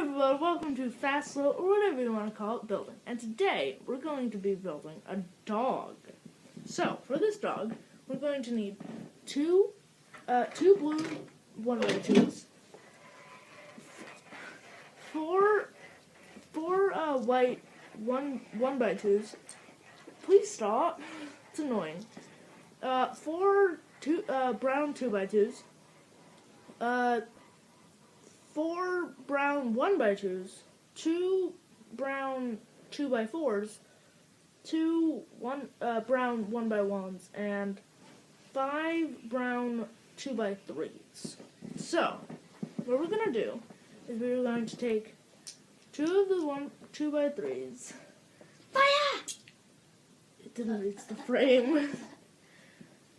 everyone, welcome to Fast Slow, or whatever you want to call it, building. And today, we're going to be building a dog. So, for this dog, we're going to need two blue 1x2s, four white 1x2s. Please stop. It's annoying. Four brown 2x2s. 4 brown 1x2s, 2 brown 2x4s, 2 brown 1x1s, and 5 brown 2x3s. So, what we're going to do is we're going to take 2 of the 2x3s. Fire! It didn't reach the frame.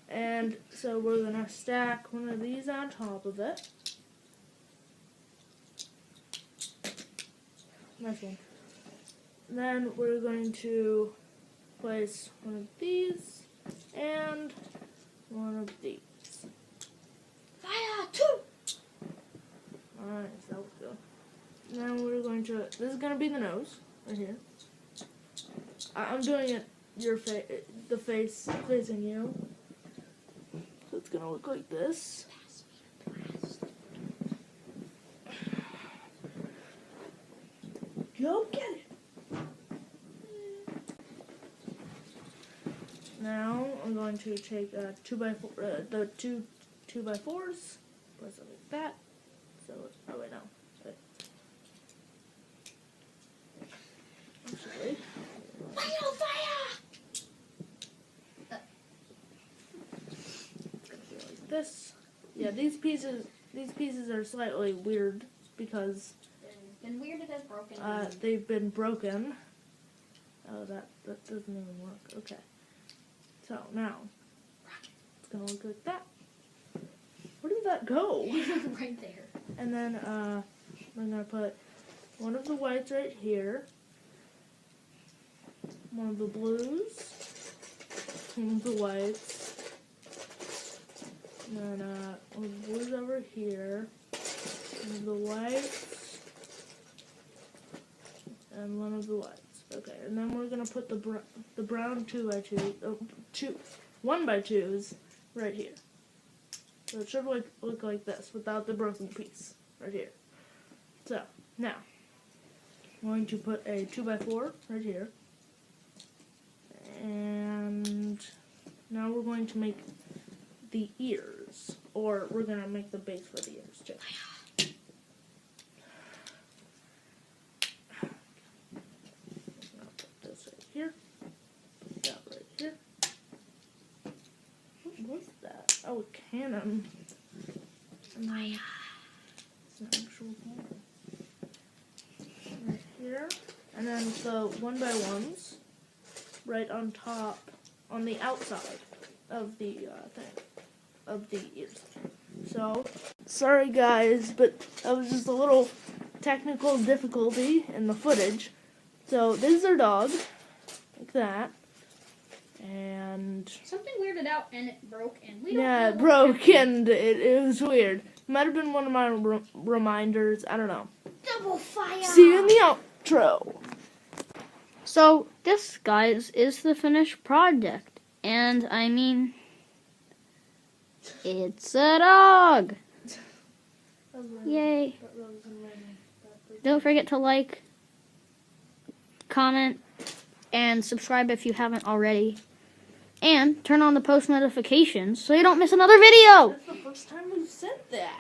And so we're going to stack one of these on top of it. Nice one. Then we're going to place one of these and one of these. Fire! 2! Alright, that was good. Then we're going to, this is going to be the nose, right here. I'm doing it, the face facing you. So it's going to look like this. Go get it! Now I'm going to take the 2x4s, place it like that. So oh wait, no. Wait. Actually, fire! It's gonna be like this. Yeah, these pieces are slightly weird because they've been broken. Oh, that doesn't even work. Okay. So now it's gonna look like that. Where did that go? Right there. And then we're gonna put one of the whites right here, one of the blues, one of the whites, and then one of the blues over here, one of the whites. And one of the whites. Okay, and then we're gonna put the brown 1x2s right here. So it should look like this without the broken piece right here. So now I'm going to put a 2x4 right here, and now we're going to make the ears, or we're gonna make the base for the ears too. Here, that right here. What was that? Oh, a cannon. Fire. It's an actual cannon. Right here, and then the 1x1s right on top, on the outside of the thing, of the ears. So, sorry guys, but that was just a little technical difficulty in the footage. So this is our dog. Like that, and something weirded out and it broke, and we don't know it broke and it was weird. Might have been one of my reminders. I don't know. Double fire. See you in the outro. So this, guys, is the finished project, and I mean, it's a dog. Yay! Don't forget to like, comment, and subscribe if you haven't already. And turn on the post notifications so you don't miss another video. That's the first time we've said that.